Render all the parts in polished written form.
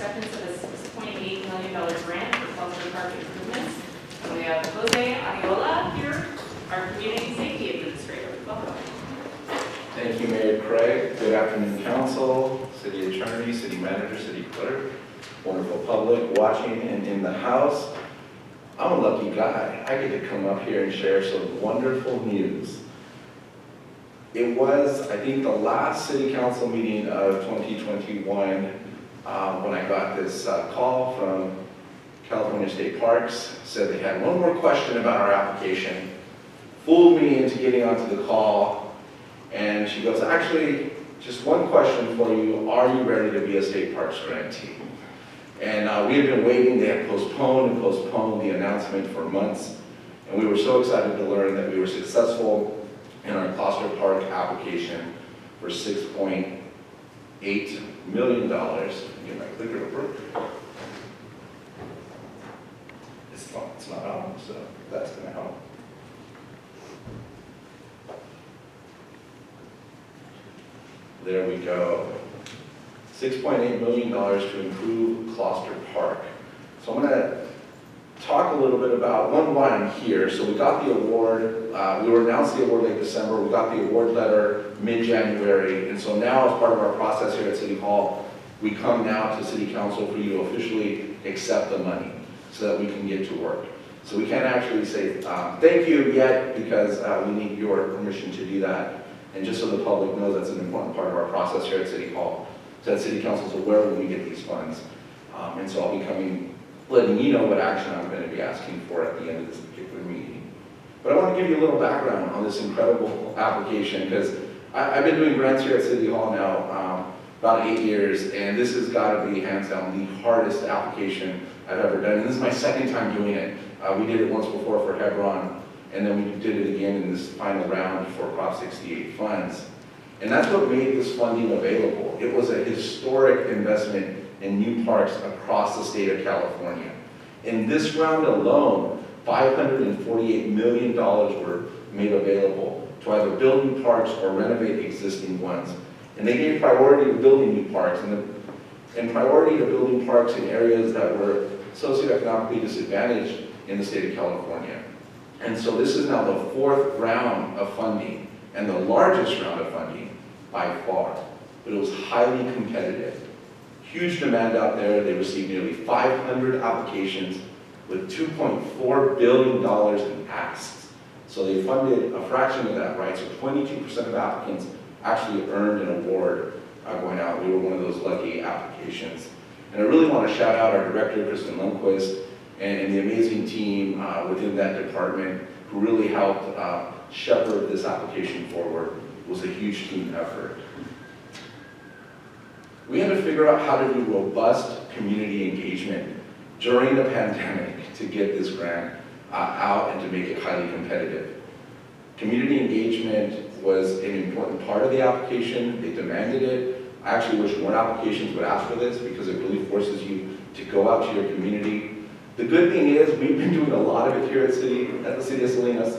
acceptance of a $6.8 million grant for Closter Park Improvements. And we have Jose Ariola here, our Community Safety Administrator. Welcome. Thank you, Mayor Craig. Good afternoon, Council, City Attorney, City Manager, City Clerk, wonderful public watching and in the house. I'm a lucky guy. I get to come up here and share some wonderful news. It was, I think, the last City Council meeting of 2021 when I got this call from California State Parks, said they had one more question about our application, fooled me into getting onto the call, and she goes, actually, just one question for you, are you ready to be a State Parks grantee? And we had been waiting, they had postponed the announcement for months, and we were so excited to learn that we were successful in our Closter Park application for $6.8 million. Get my clicker to work. It's not on, so that's going to help. There we go. $6.8 million to improve Closter Park. So I'm going to talk a little bit about why I'm here. So we got the award. We were announced the award late December. We got the award letter mid-January. And so now, as part of our process here at City Hall, we come now to City Council for you to officially accept the money so that we can get to work. So we can't actually say thank you yet because we need your permission to do that. And just so the public knows, that's an important part of our process here at City Hall, so that City Council is aware when we get these funds. And so I'll be letting you know what action I'm going to be asking for at the end of this particular meeting. But I want to give you a little background on this incredible application, because I've been doing grants here at City Hall now about 8 years, and this has got to be hands down the hardest application I've ever done. And this is my second time doing it. We did it once before for Hebron, and then we did it again in this final round for Prop 68 funds. And that's what made this funding available. It was a historic investment in new parks across the state of California. In this round alone, $548 million were made available to either build new parks or renovate existing ones. And they gave priority to building new parks and priority to building parks in areas that were socioeconomically disadvantaged in the state of California. And so this is now the fourth round of funding and the largest round of funding by far. But it was highly competitive. Huge demand out there. They received nearly 500 applications with $2.4 billion in asks. So they funded a fraction of that, right? So 22% of applicants actually earned an award going out. We were one of those lucky applications. And I really want to shout out our director, Kristen Lundquist, and the amazing team within that department who really helped shepherd this application forward. It was a huge team effort. We had to figure out how to do robust community engagement during the pandemic to get this grant out and to make it highly competitive. Community engagement was an important part of the application. They demanded it. I actually wish more applications would ask for this because it really forces you to go out to your community. The good thing is we've been doing a lot of it here at the City of Salinas.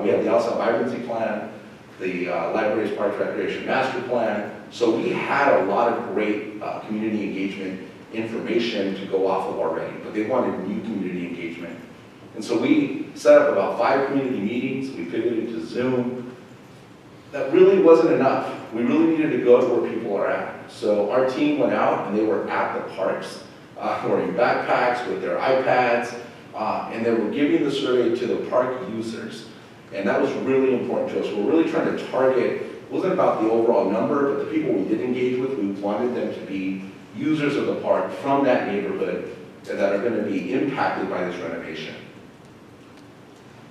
We have the Outside Vibrancy Plan, the Libraries, Parks, Recreation Master Plan. So we had a lot of great community engagement information to go off of already, but they wanted new community engagement. And so we set up about 5 community meetings. We pivoted to Zoom. That really wasn't enough. We really needed to go to where people are at. So our team went out and they were at the parks, wearing backpacks with their iPads, and they were giving the survey to the park users. And that was really important to us. We're really trying to target, it wasn't about the overall number, but the people we did engage with, we wanted them to be users of the park from that neighborhood that are going to be impacted by this renovation.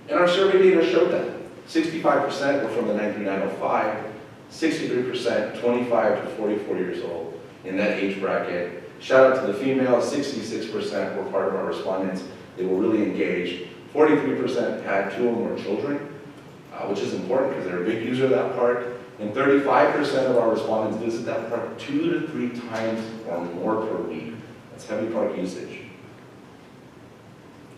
And our survey data showed that. 65% were from the 1905, 63% 25 to 44 years old in that age bracket. Shout out to the females, 66% were part of our respondents. They were really engaged. 43% had 2 or more children, which is important because they're a big user of that park. And 35% of our respondents visit that park 2 to 3 times or more per week. That's heavy park usage.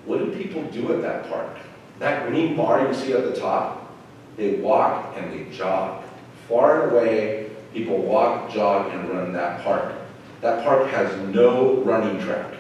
What do people do at that park? That green bar you see at the top, they walk and they jog. Far and away, people walk, jog, and run that park. That park has no running track,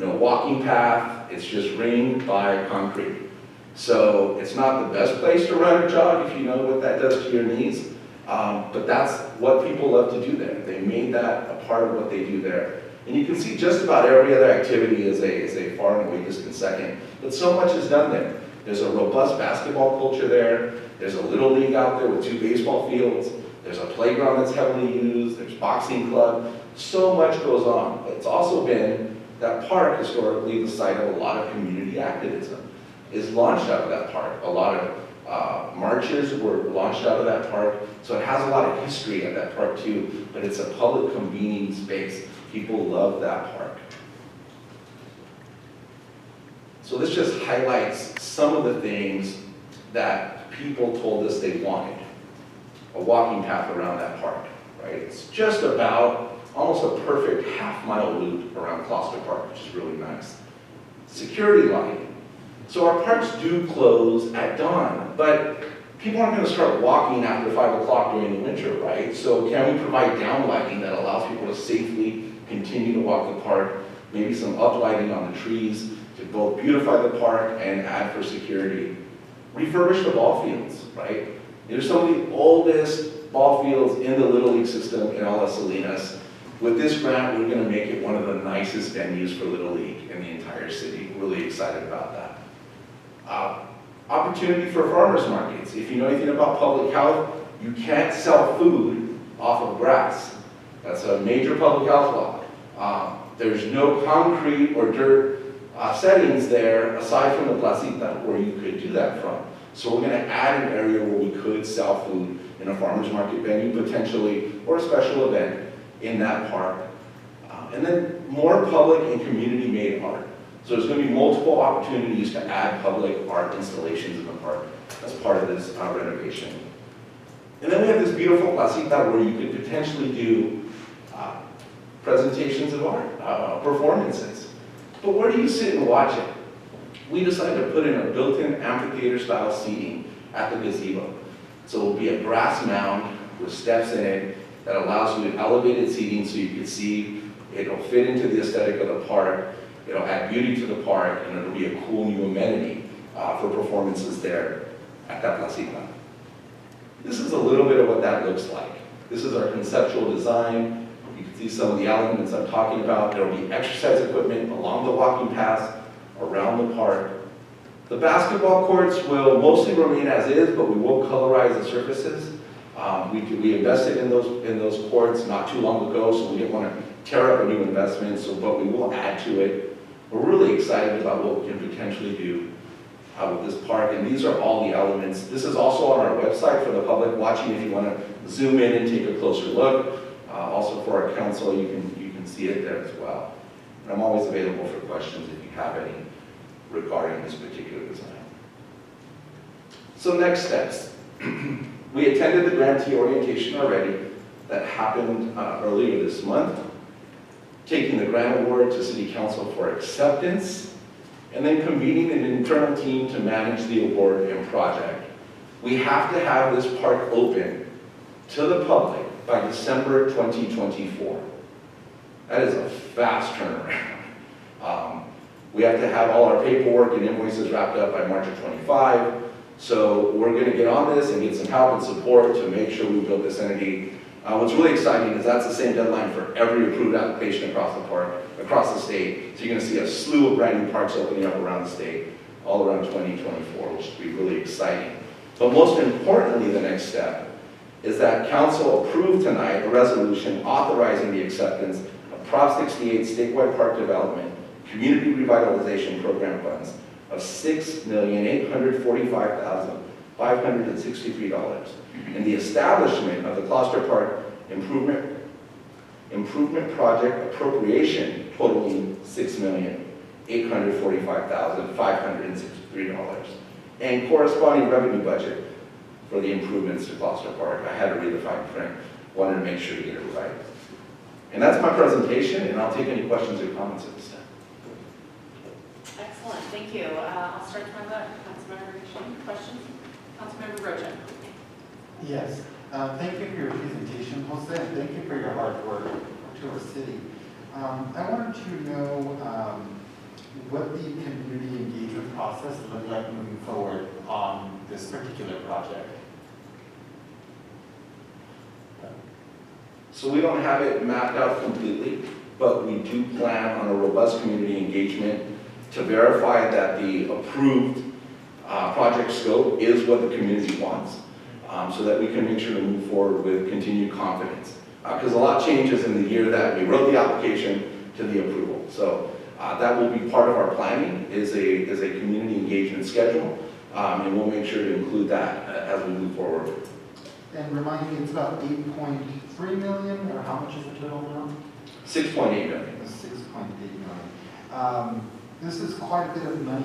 no walking path, it's just ringed by concrete. So it's not the best place to run or jog if you know what that does to your knees, but that's what people love to do there. They made that a part of what they do there. And you can see just about every other activity is a far and away distant second, but so much is done there. There's a robust basketball culture there, there's a little league out there with 2 baseball fields, there's a playground that's heavily used, there's boxing club, so much goes on. But it's also been, that park historically, the site of a lot of community activism is launched out of that park. A lot of marches were launched out of that park, so it has a lot of history at that park too, but it's a public convening space. People love that park. So this just highlights some of the things that people told us they wanted. A walking path around that park, right? It's just about almost a perfect half-mile loop around Closter Park, which is really nice. Security lighting. So our parks do close at dawn, but people aren't going to start walking after 5 o'clock during the winter, right? So can we provide down lighting that allows people to safely continue to walk the park? Maybe some uplighting on the trees to both beautify the park and add for security. Refurbish the ball fields, right? They're some of the oldest ball fields in the Little League system in all of Salinas. With this grant, we're going to make it one of the nicest venues for Little League in the entire city. Really excited about that. Opportunity for farmers markets. If you know anything about public health, you can't sell food off of grass. That's a major public health law. There's no concrete or dirt settings there aside from the placita where you could do that from. So we're going to add an area where we could sell food in a farmers market venue potentially, or a special event in that park. And then more public and community-made art. So there's going to be multiple opportunities to add public art installations in the park as part of this renovation. And then we have this beautiful placita where you could potentially do presentations of art, performances. But where do you sit and watch it? We decided to put in a built-in amphitheater-style seating at the gazebo. So it'll be a grass mound with steps in it that allows you elevated seating so you can see. It'll fit into the aesthetic of the park. It'll add beauty to the park, and it'll be a cool new amenity for performances there at that placita. This is a little bit of what that looks like. This is our conceptual design. You can see some of the elements I'm talking about. There will be exercise equipment along the walking paths around the park. The basketball courts will mostly remain as is, but we will colorize the surfaces. We invested in those courts not too long ago, so we didn't want to tear up a new investment, but we will add to it. We're really excited about what we can potentially do with this park, and these are all the elements. This is also on our website for the public watching if you want to zoom in and take a closer look. Also for our council, you can see it there as well. And I'm always available for questions if you have any regarding this particular design. So next steps. We attended the grantee orientation already that happened earlier this month, taking the grant award to City Council for acceptance, and then convening an internal team to manage the award and project. We have to have this park open to the public by December 2024. That is a fast turnaround. We have to have all our paperwork and invoices wrapped up by March of 25. So we're going to get on this and get some help and support to make sure we build this entity. What's really exciting is that's the same deadline for every approved application across the park, across the state. So you're going to see a slew of brand new parks opening up around the state, all around 2024, which will be really exciting. But most importantly, the next step is that council approved tonight a resolution authorizing the acceptance of Prop 68 statewide park development community revitalization program funds of $6,845,563 and the establishment of the Closter Park Improvement Project appropriation totaling $6,845,563 and corresponding revenue budget for the improvements to Closter Park. I had to read the fine print, wanted to make sure to get it right. And that's my presentation, and I'll take any questions or comments at this time. Excellent, thank you. I'll start from the Councilmember Shane. Questions? Councilmember Rocha. Yes, thank you for your presentation, Jose, and thank you for your hard work to our city. I wanted to know what the community engagement process looked like moving forward on this particular project. So we don't have it mapped out completely, but we do plan on a robust community engagement to verify that the approved project scope is what the community wants, so that we can make sure to move forward with continued confidence. Because a lot changes in the year that we wrote the application to the approval. So that will be part of our planning, is a community engagement schedule, and we'll make sure to include that as we move forward. And remind me, it's about 8.3 million, or how much is the total amount? 6.8 million. 6.8 million. This is quite a bit of money,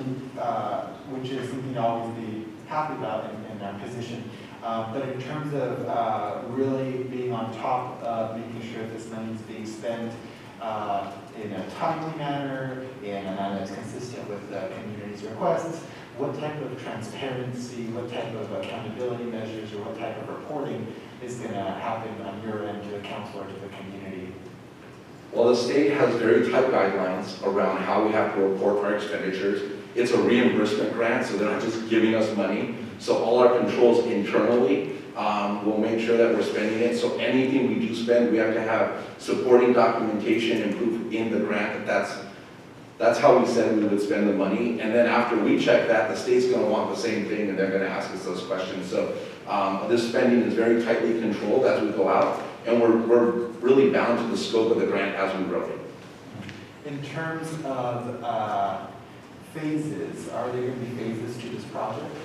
which is something to always be happy about in our position. But in terms of really being on top of making sure this money is being spent in a timely manner, in a manner that's consistent with the community's requests, what type of transparency, what type of accountability measures, or what type of reporting is going to happen on your end to the council or to the community? Well, the state has very tight guidelines around how we have to report our expenditures. It's a reimbursement grant, so they're not just giving us money. So all our controls internally will make sure that we're spending it. So anything we do spend, we have to have supporting documentation and proof in the grant that that's how we said we would spend the money. And then after we check that, the state's going to want the same thing, and they're going to ask us those questions. So this spending is very tightly controlled as we go out, and we're really bound to the scope of the grant as we wrote it. In terms of phases, are there going to be phases to this project?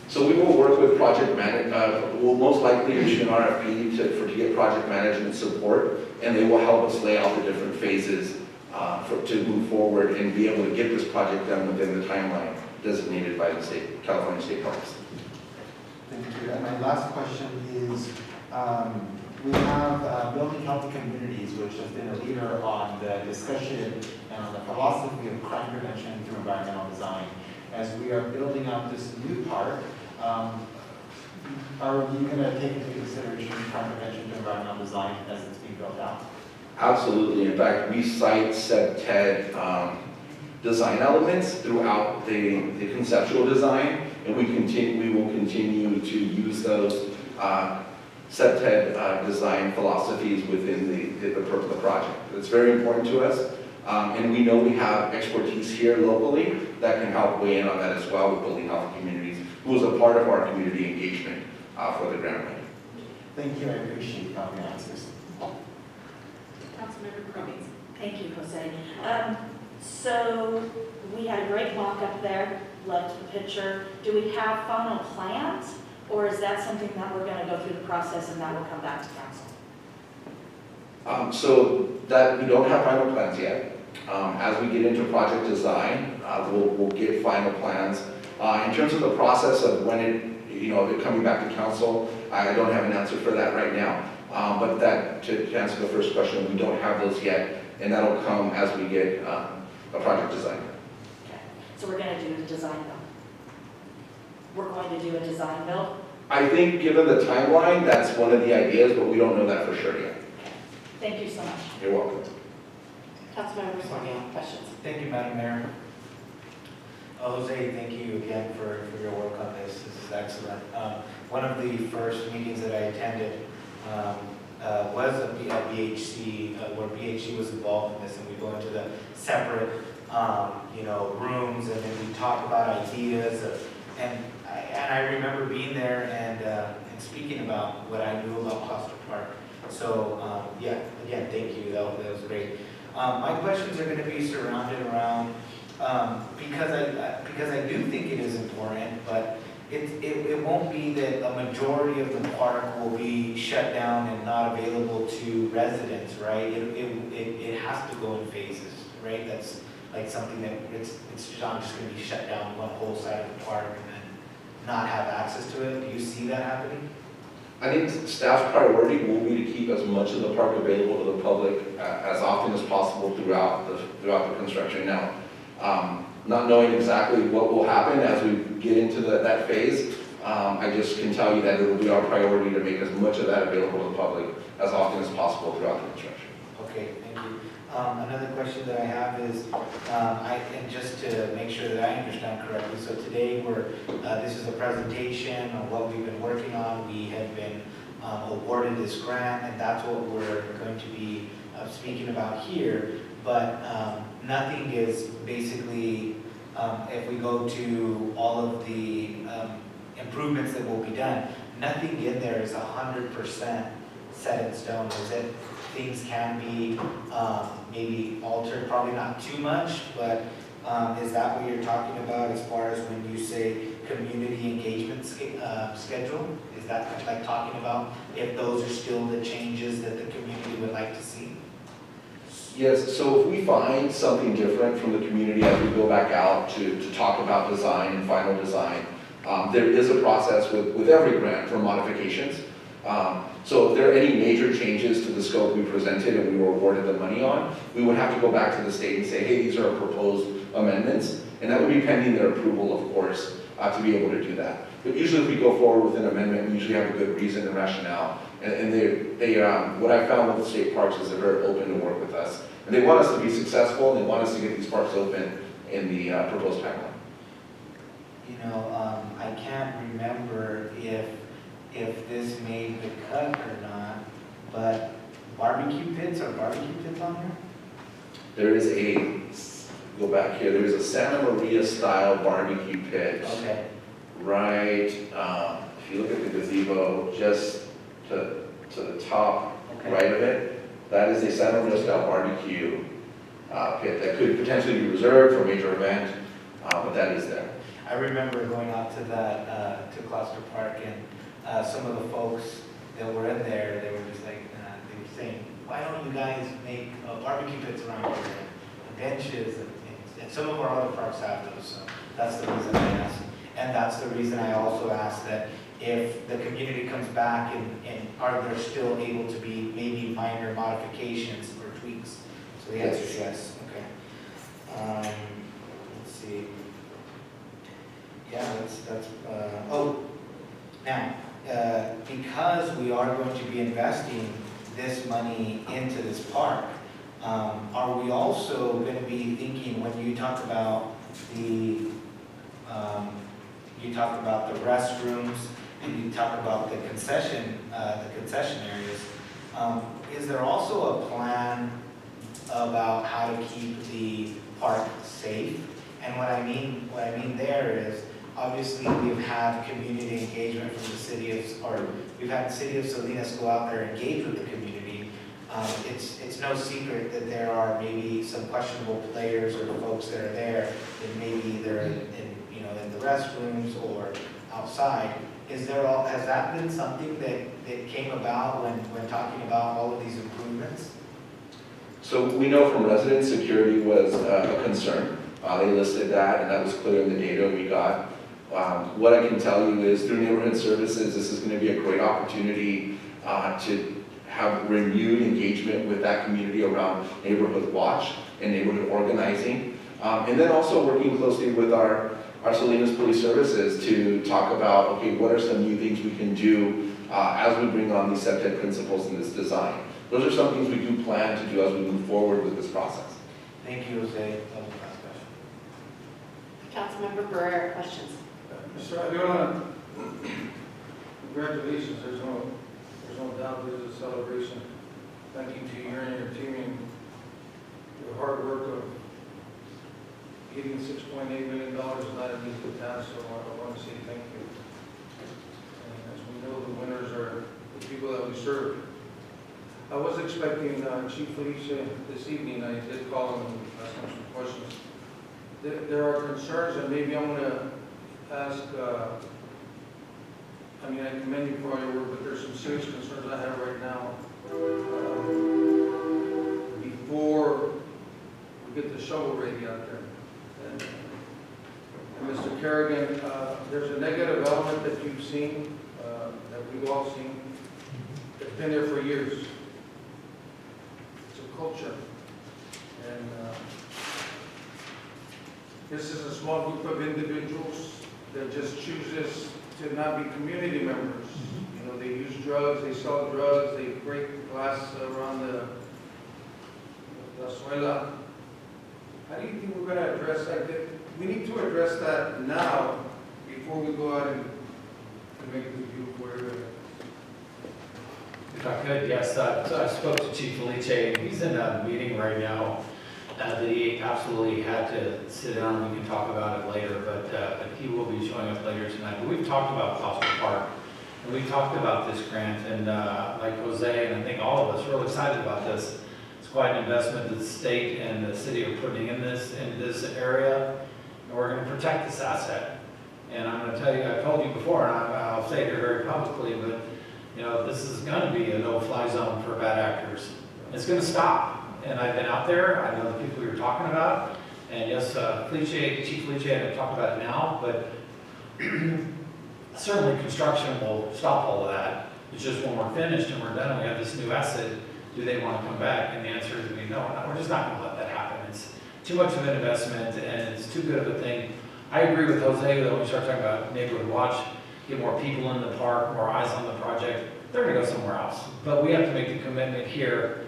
So we will work with project management. We'll most likely issue an RFP to get project management support, and they will help us lay out the different phases to move forward and be able to get this project done within the timeline designated by the state, California State Parks. Thank you. And my last question is, we have Building Healthy Communities, which has been a leader on the discussion and on the philosophy of crime prevention through environmental design. As we are building out this new park, are you going to take into consideration crime prevention through environmental design as it's being built out? Absolutely. In fact, we cite CEPTED design elements throughout the conceptual design, and we will continue to use those CEPTED design philosophies within the project. It's very important to us, and we know we have expertise here locally that can help weigh in on that as well with Building Healthy Communities, who is a part of our community engagement for the grant writing. Thank you. I appreciate the answers. Councilmember Cummings. Thank you, Jose. So we had a great walk up there, loved the picture. Do we have final plans, or is that something that we're going to go through the process and that will come back to council? So that we don't have final plans yet. As we get into project design, we'll get final plans. In terms of the process of when it coming back to council, I don't have an answer for that right now. But that, to answer the first question, we don't have those yet, and that'll come as we get a project design. Okay. So we're going to do a design build. We're going to do a design build. I think given the timeline, that's one of the ideas, but we don't know that for sure yet. Thank you so much. You're welcome. Councilmember Sornia, questions? Thank you, Madam Mayor. Jose, thank you again for your work on this. This is excellent. One of the first meetings that I attended was at BHC, where BHC was involved in this, and we go into the separate, rooms, and then we talk about ideas. And I remember being there and speaking about what I knew about Closter Park. So again, thank you. That was great. My questions are going to be surrounded around because I do think it is important, but it won't be that a majority of the park will be shut down and not available to residents, right? It has to go in phases, right? That's like something that it's not just going to be shut down one whole side of the park and then not have access to it. Do you see that happening? I think staff's priority will be to keep as much of the park available to the public as often as possible throughout the construction. Now, not knowing exactly what will happen as we get into that phase, I just can tell you that it will be our priority to make as much of that available to the public as often as possible throughout the construction. Okay, thank you. Another question that I have is, and just to make sure that I understand correctly, so today this is a presentation on what we've been working on. We have been awarded this grant, and that's what we're going to be speaking about here. But nothing is basically, if we go to all of the improvements that will be done, nothing in there is 100% set in stone. Is it? Things can be maybe altered, probably not too much, but is that what you're talking about as far as when you say community engagement schedule? Is that like talking about if those are still the changes that the community would like to see? Yes, so if we find something different from the community as we go back out to talk about design and final design, there is a process with every grant for modifications. So if there are any major changes to the scope we presented and we were awarded the money on, we would have to go back to the state and say, hey, these are proposed amendments. And that would be pending their approval, of course, to be able to do that. But usually if we go forward with an amendment, we usually have a good reason and rationale. And what I found with the state parks is they're very open to work with us. And they want us to be successful, and they want us to get these parks open in the proposed timeline. You know, I can't remember if this made the cut or not, but barbecue pits on here? There is go back here, there's a Santa Maria style barbecue pit. Okay. Right, if you look at the gazebo, just to the top right of it, that is a Santa Maria style barbecue pit that could potentially be reserved for a major event, but that is there. I remember going out to that, to Closter Park, and some of the folks that were in there, they were just like, they were saying, why don't you guys make barbecue pits around here, and benches and things? And some of our other parks have those, so that's the reason I asked. And that's the reason I also asked that if the community comes back and are there still able to be maybe minor modifications or tweaks? So the answer is yes. Okay. Let's see. Yeah, that's now, because we are going to be investing this money into this park, are we also going to be thinking, when you talk about the restrooms and you talk about the concession areas, is there also a plan about how to keep the park safe? And what I mean there is, obviously we've had community engagement from the city we've had the city of Salinas go out there and engage with the community. It's no secret that there are maybe some questionable players or folks that are there that maybe they're in the restrooms or outside. Has that been something that came about when talking about all of these improvements? So we know from residents, security was a concern. They listed that, and that was clear in the data we got. What I can tell you is through neighborhood services, this is going to be a great opportunity to have renewed engagement with that community around neighborhood watch and neighborhood organizing. And then also working closely with our Salinas Police Services to talk about, okay, what are some new things we can do as we bring on these SEPTED principles in this design. Those are some things we do plan to do as we move forward with this process. Thank you, Jose. That was the last question. Councilmember Barrera, questions? Mr. Avila, congratulations. There's no doubt there's a celebration. Thank you to you and your team and the hard work of getting $6.8 million is not an easy task, so I want to say thank you. And as we know, the winners are the people that we serve. I was expecting Chief Felicia this evening. I did call him and ask him some questions. There are concerns, and maybe I'm going to ask, I commend you for all your work, but there's some serious concerns I have right now. Before we get the shovel ready out there. And Mr. Kerrigan, there's a negative element that you've seen, that we've all seen. It's been there for years. It's a culture. And this is a small group of individuals that just chooses to not be community members. You know, they use drugs, they sell drugs, they break glass around Suela. How do you think we're gonna address that? We need to address that now before we go out and make this beautiful area. If I could, yes, so I spoke to Chief Felice, and he's in a meeting right now that he absolutely had to sit down, we can talk about it later, but he will be showing us later tonight. But we've talked about Closter Park, and we talked about this grant, and like Jose, and I think all of us are real excited about this. It's quite an investment that the state and the city are putting in this area, and we're going to protect this asset. And I'm going to tell you, I've told you before, and I'll say it here very publicly, but you know, this is going to be a no-fly zone for bad actors. It's going to stop. And I've been out there, I know the people you're talking about, and yes, Chief Felice had to talk about it now, but certainly construction will stop all of that. It's just when we're finished and we're done, and we have this new asset, do they want to come back? And the answer is no, we're just not going to let that happen. It's too much of an investment, and it's too good of a thing. I agree with Jose that when we start talking about neighborhood watch, get more people in the park, more eyes on the project, they're going to go somewhere else. But we have to make the commitment here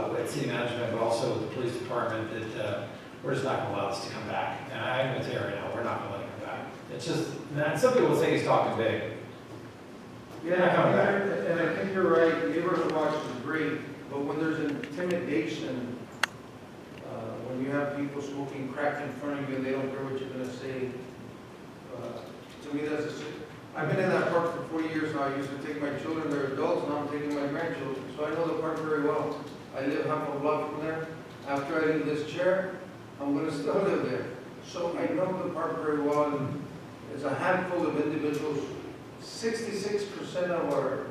with city management, but also with the police department, that we're just not going to allow this to come back. And I'm going to tell you right now, we're not going to let it come back. It's just, man, some people say he's talking big. Yeah, and I think you're right, neighborhood watch is great, but when there's intimidation, when you have people smoking crack in front of you and they don't care what you're gonna say, to me that's I've been in that park for 40 years now. I used to take my children, they're adults, now I'm taking my grandchildren, so I know the park very well. I live half a block from there. After I leave this chair, I'm gonna still live there. So I know the park very well, and there's a handful of individuals. 66% of our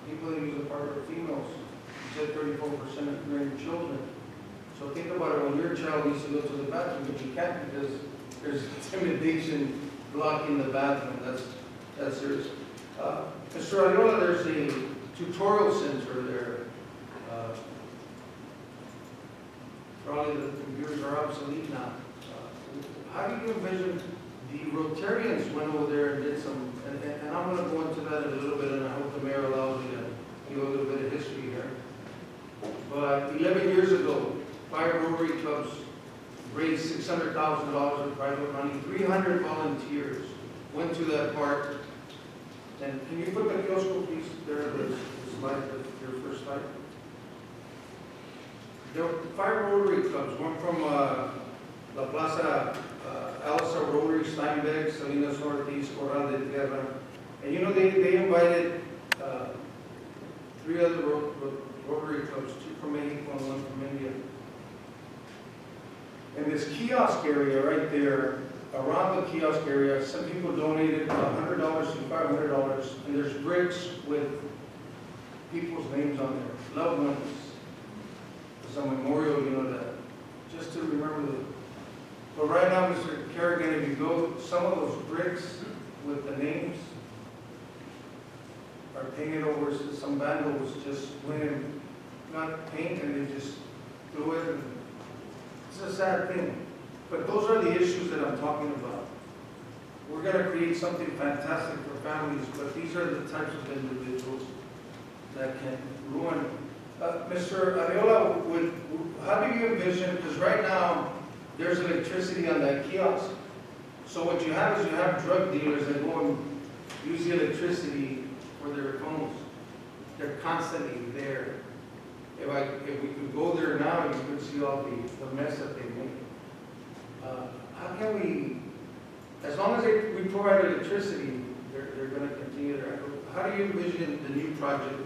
people that use the park are females. You said 34% are children. So think about it, when your child needs to go to the bathroom, but you can't because there's intimidation blocking the bathroom. That's serious. Mr. Ariola, there's a tutorial center there. Probably the computers are obsolete now. How do you envision the Rotarians went over there and did some, and I'm going to go into that in a little bit, and I hope the mayor allows me to give a little bit of history here. But 11 years ago, 5 Rotary clubs raised $600,000 of private money. 300 volunteers went to that park. And can you put the kiosk, please, there, the slide, your first slide? There were 5 Rotary clubs, one from La Plaza, Elsa Rotary, Steinbeck, Salinas Northeast, Corral de Tierra. And you know, they invited 3 other Rotary clubs, 2 from Mexico and 1 from India. In this kiosk area right there, around the kiosk area, some people donated $100 to $500, and there's bricks with people's names on there, loved ones. It's a memorial, you know, that just to remember them. But right now, Mr. Kerrigan, if you go, some of those bricks with the names are painted over. Some vandals just went and got paint and they just threw it. And it's a sad thing. But those are the issues that I'm talking about. We're going to create something fantastic for families, but these are the types of individuals that can ruin. Mr. Ariola, how do you envision, because right now there's electricity on that kiosk. So what you have is you have drug dealers that go and use the electricity for their phones. They're constantly there. If we could go there now, you could see all the mess that they make. How can we, as long as we provide electricity, they're going to continue there. How do you envision the new project?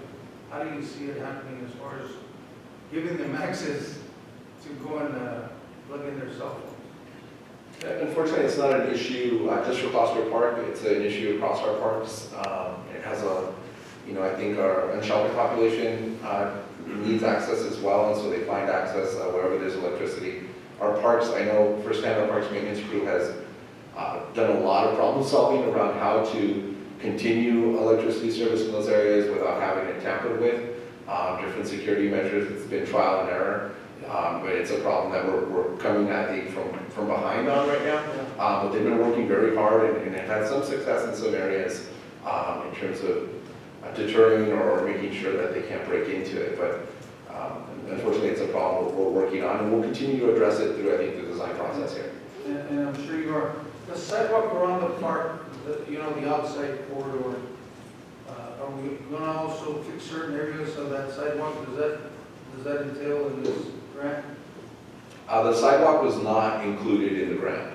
How do you see it happening as far as giving them access to go and plug in their cell phones? Unfortunately, it's not an issue just for Closter Park. It's an issue across our parks. It has a, I think our unsheltered population needs access as well, and so they find access wherever there's electricity. Our parks, I know firsthand, our parks maintenance crew has done a lot of problem solving around how to continue electricity service in those areas without having it tampered with. Different security measures, it's been trial and error, but it's a problem that we're coming at from behind on right now. But they've been working very hard and have had some success in some areas in terms of deterring or making sure that they can't break into it. But unfortunately, it's a problem we're working on, and we'll continue to address it through, I think, the design process here. And I'm sure you are. The sidewalk around the park, the outside corridor, are we gonna also fix certain areas of that sidewalk? Does that entail in this grant? The sidewalk was not included in the grant.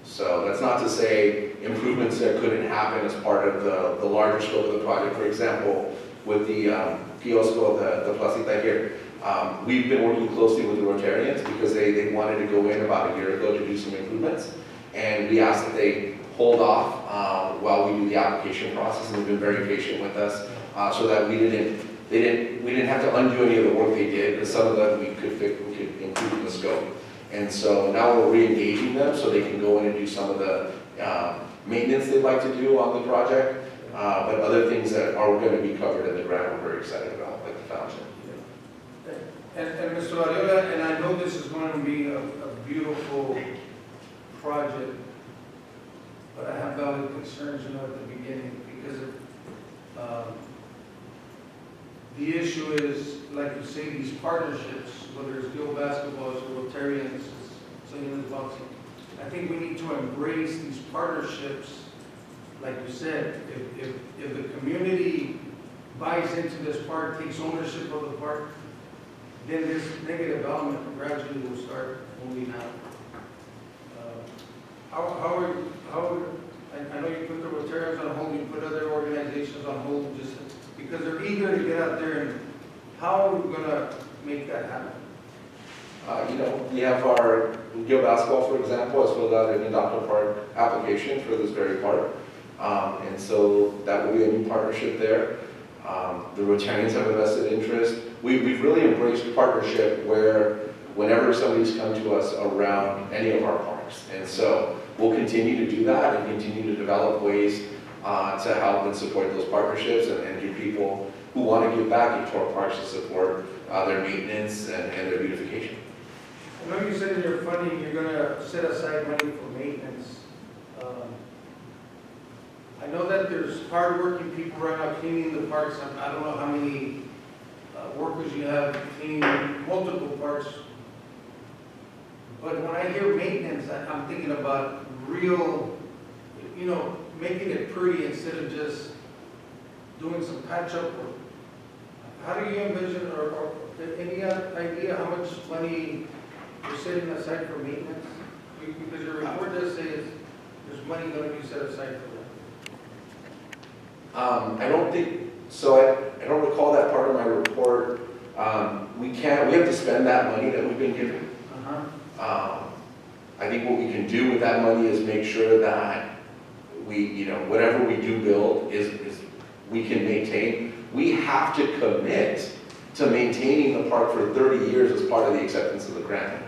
So that's not to say improvements that couldn't happen as part of the larger scope of the project. For example, with the kiosco, the placita here, we've been working closely with the Rotarians because they wanted to go in about a year ago to do some improvements. And we asked that they hold off while we do the application process, and they've been very patient with us so that we didn't have to undo any of the work they did, because some of that we could include in the scope. And so now we're re-engaging them so they can go in and do some of the maintenance they'd like to do on the project, but other things that are going to be covered in the grant we're very excited about, like the fountain. And Mr. Ariola, and I know this is going to be a beautiful project, but I have valid concerns, at the beginning, because the issue is, like you say, these partnerships, whether it's Gil Basketballs or Rotarians, Salinas Boxing. I think we need to embrace these partnerships. Like you said, if the community buys into this park, takes ownership of the park, then this negative element gradually will start moving out. I know you put the Rotarians on hold, you put other organizations on hold, just because they're eager to get out there, and how are we going to make that happen? We have our Gil Basketball, for example, has filled out an Untitled Park application for this very park. And so that will be a new partnership there. The Rotarians have a vested interest. We've really embraced partnership where whenever somebody's come to us around any of our parks. And so we'll continue to do that and continue to develop ways to help and support those partnerships and do people who want to give back into our parks to support their maintenance and their beautification. I know you said in your funding you're going to set aside money for maintenance. I know that there's hardworking people right now cleaning the parks. I don't know how many workers you have cleaning multiple parks. But when I hear maintenance, I'm thinking about real, making it pretty instead of just doing some patch-up work. How do you envision, or any idea how much money you're setting aside for maintenance? Because your report does say there's money going to be set aside for that. I don't think, so I don't recall that part of my report. We have to spend that money that we've been given. I think what we can do with that money is make sure that we, whatever we do build is we can maintain. We have to commit to maintaining the park for 30 years as part of the acceptance of the grant.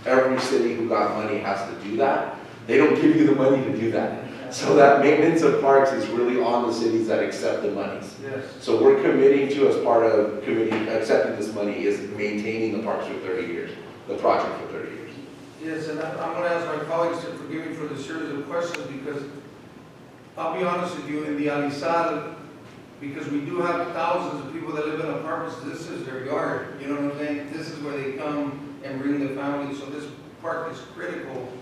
Every city who got money has to do that. They don't give you the money to do that. So that maintenance of parks is really on the cities that accept the monies. Yes. So we're committing to, as part of committing, accepting this money, is maintaining the parks for 30 years, the project for 30 years. Yes, and I'm going to ask my colleagues to forgive me for the series of questions, because I'll be honest with you, in the Alisal, because we do have thousands of people that live in apartments, this is their yard, you know what I'm saying? This is where they come and bring the family, so this park is critical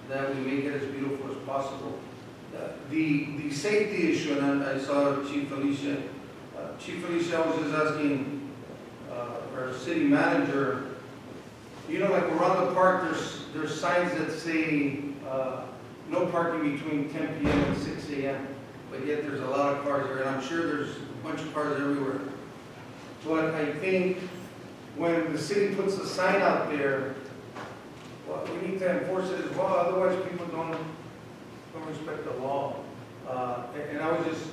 that we make it as beautiful as possible. The safety issue, and I saw Chief Felicia. Chief Felicia, I was just asking our city manager, like around the park, there's signs that say no parking between 10 p.m. and 6 a.m., but yet there's a lot of cars there, and I'm sure there's a bunch of cars everywhere. But I think when the city puts a sign out there, well, we need to enforce it as well, otherwise people don't respect the law. And I was just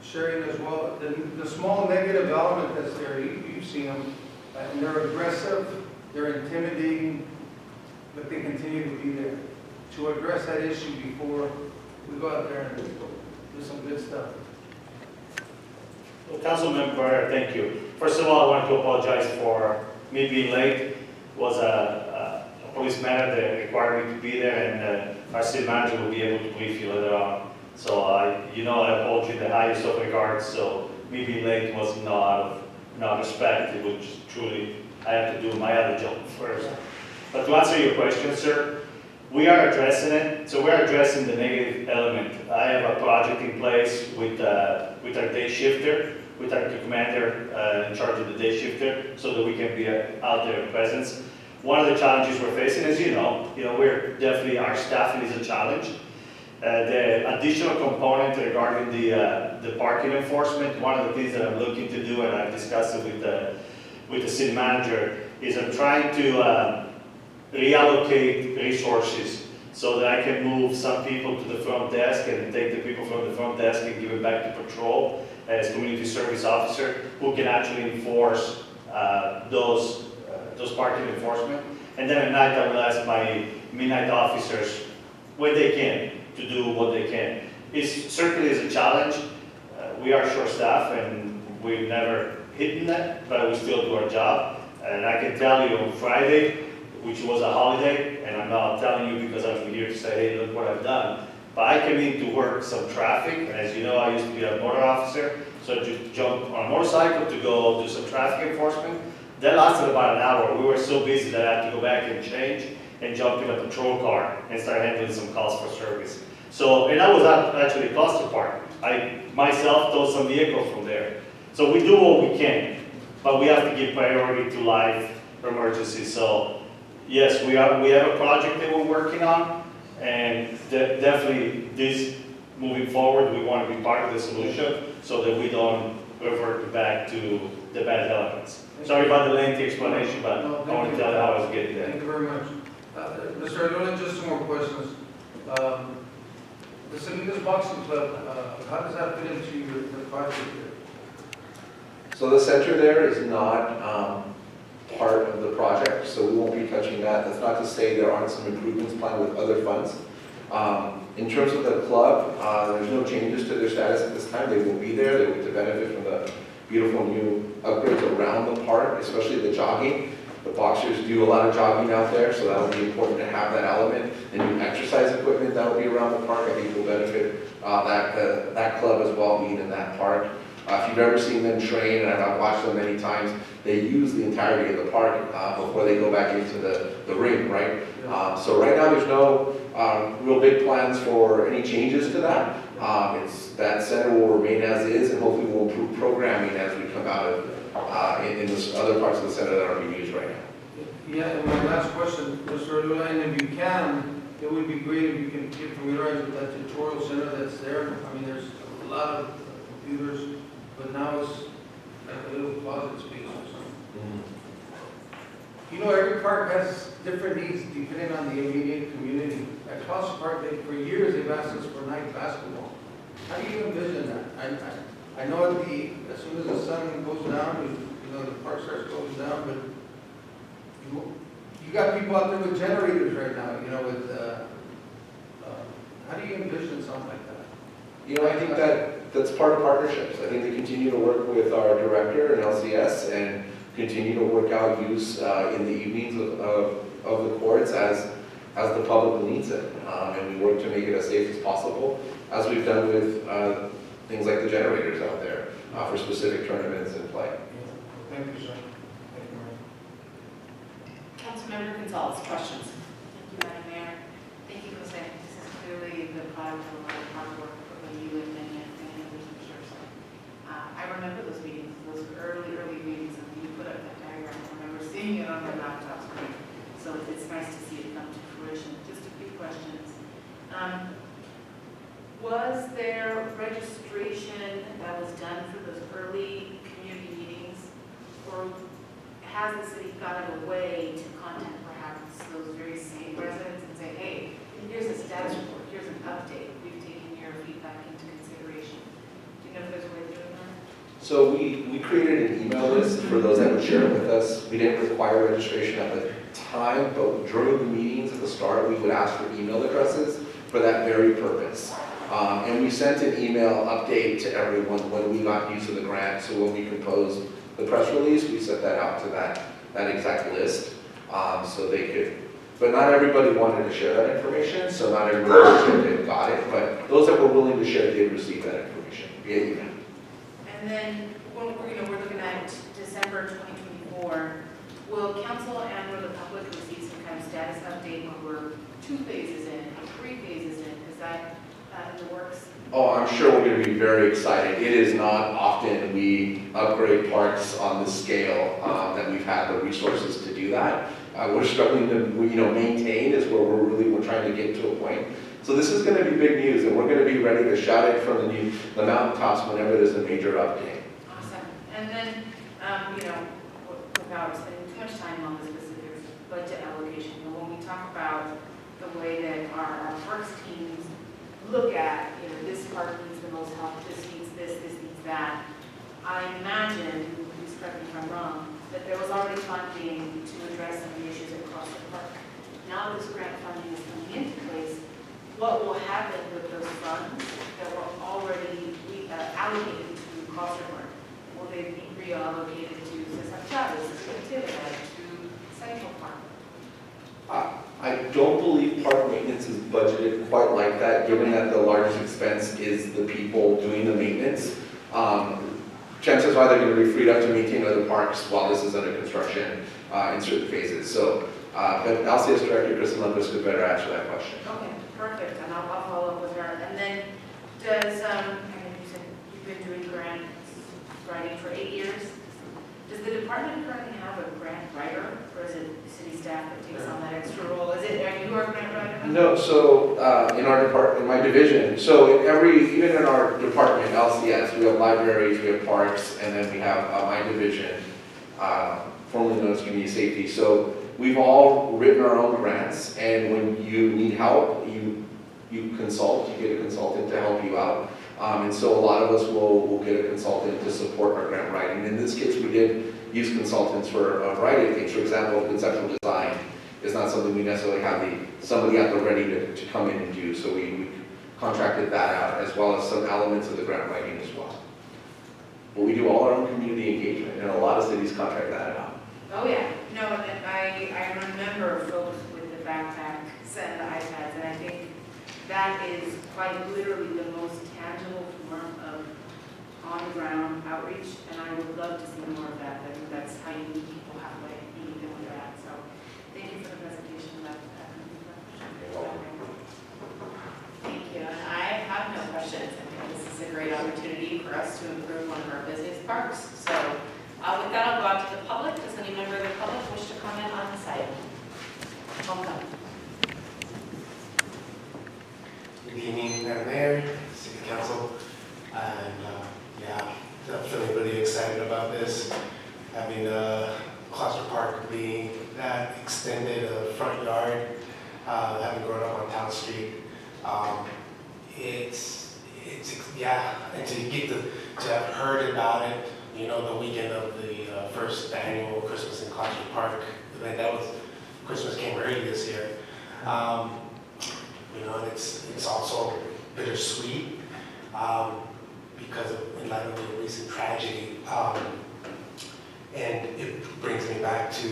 sharing as well, the small negative element that's there, you've seen them, and they're aggressive, they're intimidating, but they continue to be there. To address that issue before we go out there and do some good stuff. Well, Councilman Barrera, thank you. First of all, I want to apologize for me being late. It was a police matter that required me to be there, and our city manager will be able to brief you later on. So I hold you the highest of regards, so me being late was not respect, it would just truly, I have to do my other job first. But to answer your question, sir, we are addressing it. So we're addressing the negative element. I have a project in place with our day shifter, with our commander in charge of the day shifter, so that we can be out there in presence. One of the challenges we're facing, as you know, we're definitely, our staffing is a challenge. The additional component regarding the parking enforcement, one of the things that I'm looking to do, and I've discussed it with the city manager, is I'm trying to reallocate resources so that I can move some people to the front desk and take the people from the front desk and give it back to patrol as community service officer who can actually enforce those parking enforcement. And then at night I will ask my midnight officers when they can to do what they can. It certainly is a challenge. We are short-staffed and we've never hidden that, but we still do our job. And I can tell you on Friday, which was a holiday, and I'm not telling you because I'm here to say, hey, look what I've done. But I came in to work some traffic, and as you know, I used to be a motor officer, so I just jumped on a motorcycle to go do some traffic enforcement. That lasted about an hour. We were so busy that I had to go back and change and jump in a patrol car and start handling some calls for service. So, and I was actually at Closter Park. I myself towed some vehicles from there. So we do what we can, but we have to give priority to life emergencies. So yes, we have a project that we're working on, and definitely this moving forward, we want to be part of the solution so that we don't revert back to the bad elements. Sorry about the lengthy explanation, but No, I want to tell you how I was getting there. Thank you very much. Mr. Ardona, just some more questions. The Salinas Boxing Club, how does that fit into the project here? So the center there is not part of the project, so we won't be touching that. That's not to say there aren't some improvements planned with other funds. In terms of the club, there's no changes to their status at this time. They will be there. They will to benefit from the beautiful new upgrades around the park, especially the jogging. The boxers do a lot of jogging out there, so that will be important to have that element. The new exercise equipment that will be around the park, I think will benefit that club as well, being in that park. If you've ever seen them train, and I've watched them many times, they use the entirety of the park before they go back into the ring, right? So right now, there's no real big plans for any changes to that. That center will remain as is, and hopefully we'll improve programming as we come out of in the other parts of the center that are being used right now. Yeah, and my last question, Mr. Ardona, and if you can, it would be great if you can get familiarized with that tutorial center that's there. I mean, there's a lot of computers, but now it's like a little closet space or something. You know, every park has different needs depending on the immediate community. At Closter Park, for years, they've asked us for night basketball. How do you envision that? I know as soon as the sun goes down, the park starts going down, but you got people out there with generators right now, with, how do you envision something like that? I think that's part of partnerships. I think they continue to work with our director and LCS and continue to work out use in the evenings of the courts as the public needs it. And we work to make it as safe as possible, as we've done with things like the generators out there for specific tournaments and play. Thank you, sir. Thank you, Mayor. Councilmember Gonzalez, questions? Thank you, Madam Mayor. Thank you, Jose. This is clearly the product of a lot of hard work from you and many others, I'm sure. So, I remember those meetings, those early meetings, and you put up that diagram. I remember seeing it on my laptop screen. So it's nice to see it come to fruition. Just a few questions. Was there registration that was done for those early community meetings? Or has the city got a way to contact perhaps those very same residents and say, hey, here's a status report, here's an update, we've taken your feedback into consideration? Do you know if there's a way of doing that? So we created an email list for those that would share it with us. We didn't require registration at the time, but during the meetings at the start, we would ask for email addresses for that very purpose. And we sent an email update to everyone when we got use of the grant. So when we composed the press release, we sent that out to that exact list so they could. But not everybody wanted to share that information, so not everybody got it. But those that were willing to share did receive that information via email. And then when we're looking at December 2024, will council and or the public receive some kind of status update when we're 2 phases in, or 3 phases in? Is that in the works? Oh, I'm sure we're going to be very excited. It is not often we upgrade parks on the scale that we've had the resources to do that. We're struggling to, maintain is where we're trying to get to a point. So this is going to be big news, and we're going to be ready to shout it from the mountaintops whenever there's a major update. Awesome. And then, without spending too much time on the specifics of budget allocation, but when we talk about the way that our parks teams look at, this park needs the most help, this needs this needs that, I imagine, please correct me if I'm wrong, that there was already funding to address some of the issues at Closter Park. Now this grant funding is coming into place. What will happen with those funds that were already allocated to Closter Park? Will they be reallocated to Cesar Chavez, to Central Park? I don't believe park maintenance is budgeted quite like that, given that the largest expense is the people doing the maintenance. Chances are they're going to be freed up to maintain other parks while this is under construction in certain phases. So, but LCS Director Kristen Lundquist could better answer that question. Okay, perfect, and I'll follow up with her. And then does, I know you said you've been doing grant writing for 8 years. Does the department currently have a grant writer, or is it city staff that takes on that extra role? Are you a grant writer? No, so in our department, in my division, so even in our department, LCS, we have libraries, we have parks, and then we have my division, formerly known as community safety. So we've all written our own grants, and when you need help, you consult, you get a consultant to help you out. And so a lot of us will get a consultant to support our grant writing. In this case, we did use consultants for a variety of things. For example, conceptual design is not something we necessarily have somebody at the ready to come in and do. So we contracted that out, as well as some elements of the grant writing as well. But we do all our own community engagement, and a lot of cities contract that out. Oh, yeah. No, and I remember folks with the backpacks and the iPads, and I think that is quite literally the most tangible form of on-the-ground outreach, and I would love to see more of that. I think that's how you meet people halfway, you meet them where they're at. So thank you for the presentation. Thank you, and I have no questions. I think this is a great opportunity for us to improve one of our busiest parks. So with that, I'll go out to the public. Does any member of the public wish to comment on this item? Welcome. Good evening, Madam Mayor, City Council, and I'm feeling really excited about this. Having Closter Park being that extended front yard, having grown up on Town Street, and to get to have heard about it, the weekend of the first annual Christmas in Closter Park event. That was Christmas came early this year. And it's also bittersweet because in light of the recent tragedy, and it brings me back to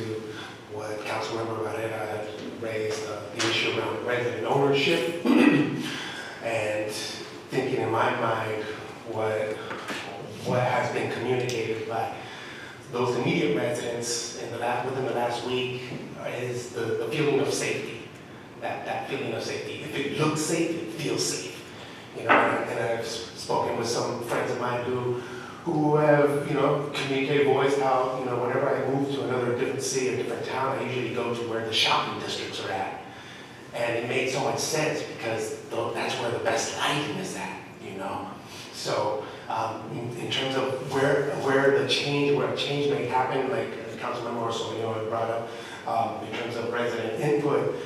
what Councilmember Barrera had raised, the issue around resident ownership, and thinking in my mind what has been communicated by those immediate residents within the last week is the feeling of safety. That feeling of safety. If it looks safe, it feels safe. And I've spoken with some friends of mine who have, communicated, voiced how, whenever I move to another different city or different town, I usually go to where the shopping districts are at. And it made so much sense because that's where the best lighting is at, So in terms of where a change may happen, like Councilmember Orsolino had brought up, in terms of resident input,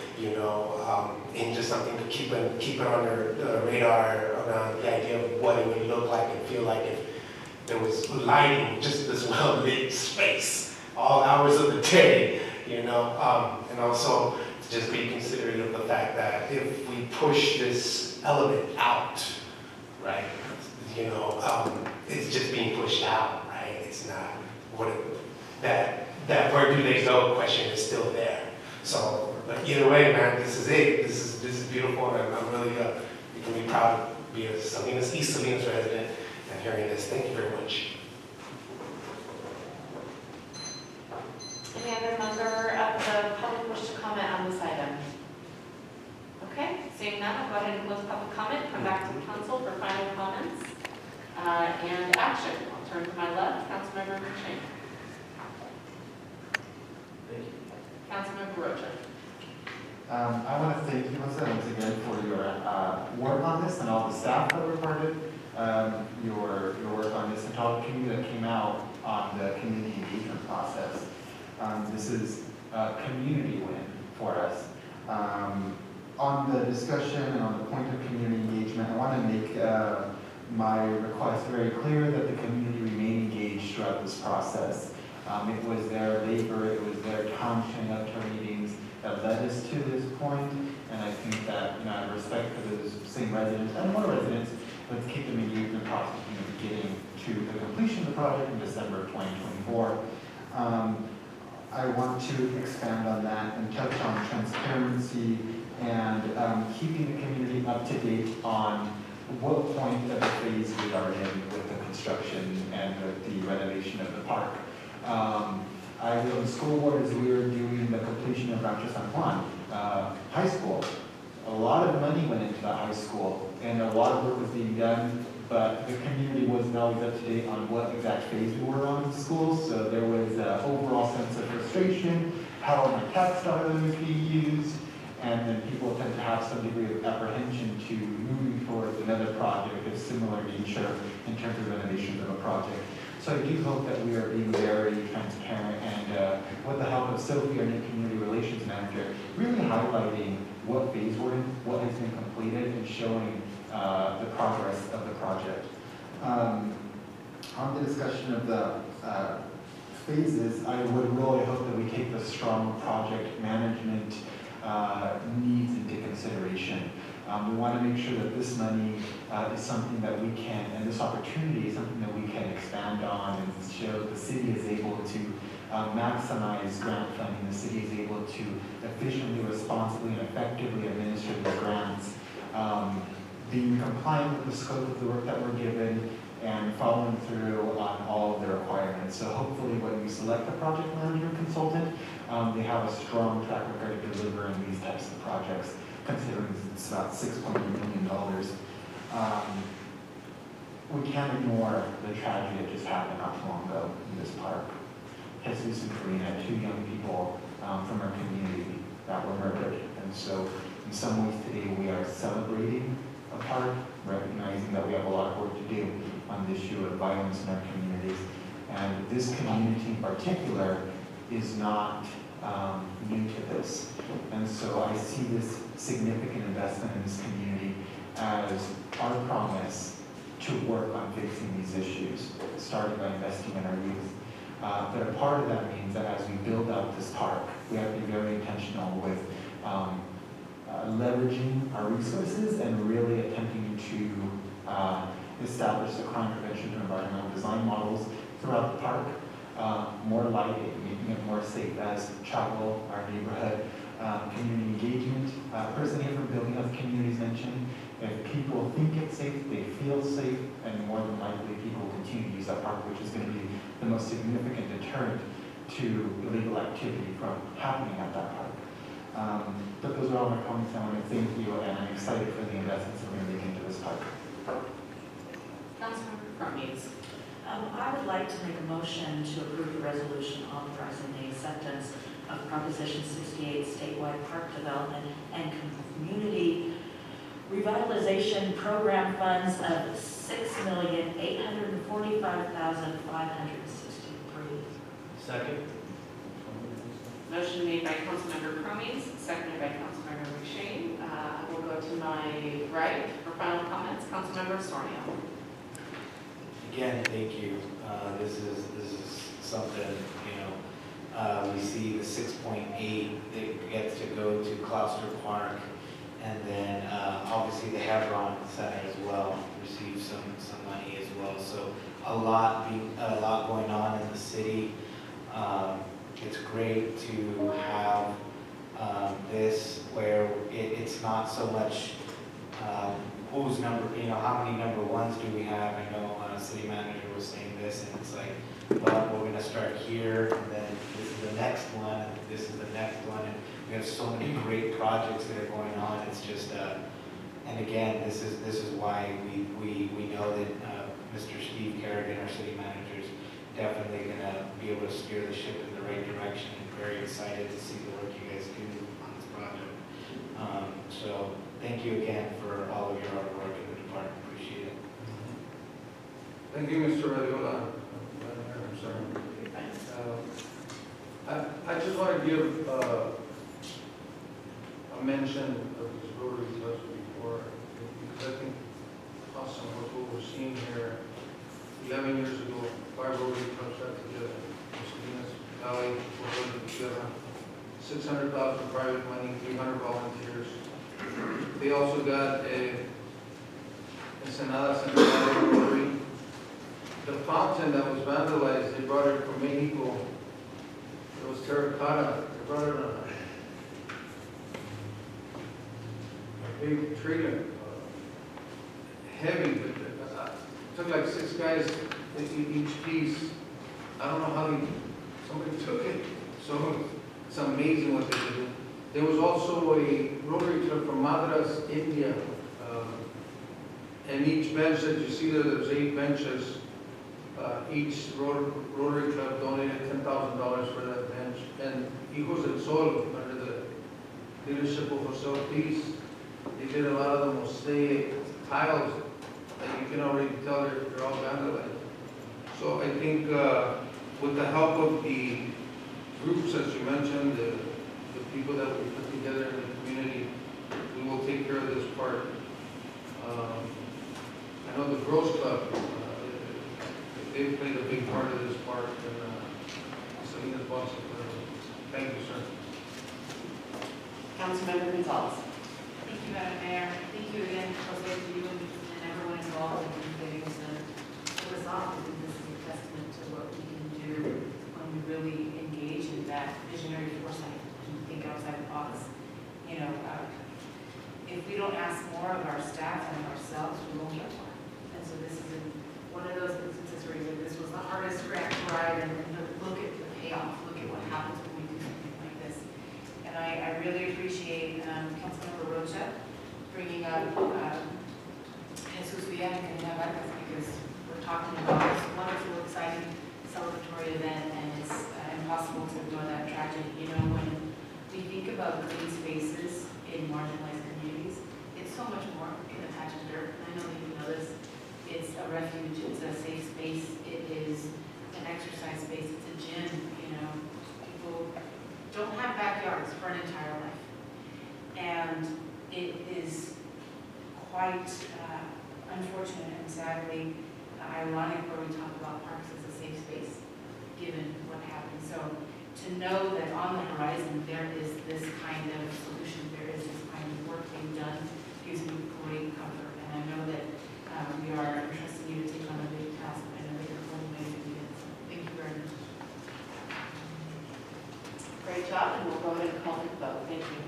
and just something to keep it on their radar around the idea of what it would look like and feel like if there was lighting, just this well-lit space, all hours of the day, and also just be considerate of the fact that if we push this element out, right, it's just being pushed out, right? It's not that where do they go question is still there. So, but either way, man, this is it. This is beautiful, and I'm really you can be proud to be a East Salinas resident and hearing this. Thank you very much. that, I'll go ahead and close public comment, come back to the council for final comments and action. I'll turn to my left, Councilmember McShane. Thank you. Councilmember Rocha. I want to thank you once again for your work on this and all the staff that were part of your work on this and all the community that came out on the community engagement process. This is a community win for us. On the discussion and on the point of community engagement, I want to make my request very clear that the community remain engaged throughout this process. It was their labor, it was their time showing up to our meetings that led us to this point, and I think that, out of respect for those same residents and more residents, let's keep them engaged in the process from the beginning to the completion of the project in December of 2024. I want to expand on that and touch on transparency and keeping the community up to date on what point of the phase we are in with the construction and the renovation of the park. I was on the school board as we were doing the completion of Rancho San Juan High School. A lot of money went into the high school and a lot of work was being done, but the community wasn't always up to date on what exact phase we were on in the school. So there was an overall sense of frustration, how are my tax dollars being used, and then people tend to have some degree of apprehension to moving towards another project of similar nature in terms of renovations of a project. So I do hope that we are being very transparent and with the help of Sophie, our new community relations manager, really highlighting what phase we're in, what has been completed, and showing the progress of the project. On the discussion of the phases, I would really hope that we take the strong project management needs into consideration. We want to make sure that this money is something that we can, and this opportunity is something that we can expand on and show the city is able to maximize grant funding. The city is able to efficiently, responsibly, and effectively administer these grants, being compliant with the scope of the work that we're given and following through on all of the requirements. So hopefully when we select a project manager consultant, they have a strong track record of delivering these types of projects, considering it's about $6.8 million. We can't ignore the tragedy that just happened not too long ago in this park. Jesus and Karina, two young people from our community that were murdered. And so in some ways today we are celebrating a park, recognizing that we have a lot of work to do on the issue of violence in our communities. And this community in particular is not new to this. And so I see this significant investment in this community as our promise to work on fixing these issues, starting by investing in our youth. But a part of that means that as we build out this park, we have to be very intentional with leveraging our resources and really attempting to establish the crime prevention and environmental design models throughout the park. More lighting, making it more safe as travel, our neighborhood, community engagement. A person here from Building Health Communities mentioned, if people think it's safe, they feel safe, and more than likely people will continue to use that park, which is going to be the most significant deterrent to illegal activity from happening at that park. But those are all my comments. I want to thank you, and I'm excited for the investments that we're going to make into this park. Councilmember Crummies. I would like to make a motion to approve the resolution authorizing the acceptance of Proposition 68 statewide park development and community revitalization program funds of $6,845,563. Second. Motion made by Councilmember Crummies, seconded by Councilmember McShane. We'll go to my right for final comments. Councilmember Sornio. Again, thank you. This is something, we see the 6.8 that gets to go to Closter Park, and then obviously the Hebron Center as well receives some money as well. So a lot going on in the city. It's great to have this where it's not so much who's number, how many number ones do we have? I know city manager was saying this, and it's like, well, we're going to start here, and then this is the next one, and this is the next one, and we have so many great projects that are going on. It's just And again, this is why we know that Mr. Steve Kerrigan, our city manager, is definitely gonna be able to steer the ship in the right direction, and very excited to see the work you guys do on this project. So thank you again for all of your hard work in the department, appreciate it. Thank you, Mr. Radiola. I'm sorry. I just want to give a mention of this Rotary Club before, because I think awesome what we're seeing here. 11 years ago, 5 Rotary Clubs got together, Salinas Valley, we're putting together 600,000 private money, 300 volunteers. They also got a Ensenada Central Rotary. The fountain that was vandalized, they brought it from Mexico. It was terracotta. They brought it on a big trailer, heavy, but it took like 6 guys to eat each piece. I don't know how somebody took it. So it's amazing what they did. There was also a Rotary Club from Madras, India. And each bench that you see there's 8 benches. Each Rotary Club donated $10,000 for that bench. And Hijos del Sol, under the leadership of Jose Ortiz, they did a lot of the mosaic tiles that you can already tell they're all vandalized. So I think with the help of the groups, as you mentioned, the people that we put together in the community, we will take care of this part. I know the Gross Club, they've played a big part of this park, and Salinas Boston. Thank you, sir. Councilmember Gonzalez. Thank you, Madam Mayor. Thank you again, Jose, to you and everyone involved in these things. And it was awesome. I think this is a testament to what we can do when we really engage in that visionary foresight and think outside the box. You know, if we don't ask more of our staff and ourselves, we won't get more. And so this is one of those instances where this was the hardest grant to ride, and look at the payoff. Look at what happens when we do something like this. And I really appreciate Councilmember Rocha bringing up Jesus Villa and Canina Vargas, because we're talking about this wonderful, exciting, celebratory event, and it's impossible to ignore that tragedy. You know, when we think about clean spaces in marginalized communities, it's so much more than a patch of dirt. I know that you know this. It's a refuge, it's a safe space, it is an exercise space, it's a gym. You know, people don't have backyards for an entire life. And it is quite unfortunate and sadly ironic where we talk about parks as a safe space, given what happened. So to know that on the horizon there is this kind of solution, there is this kind of work being done, gives me great comfort. And I know that we are entrusting you to take on a big task, and I know that you're holding ways to do it. So thank you very much. Great job, and we'll go ahead and call for the vote. Thank you.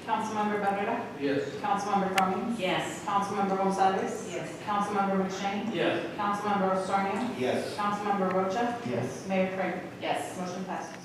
Councilmember Barrera? Yes. Councilmember Cummings? Yes. Councilmember Gonzalez? Yes. Councilmember McShane? Yes. Councilmember Osornia? Yes. Councilmember Rocha? Yes. Mayor Craig? Yes. Motion passes.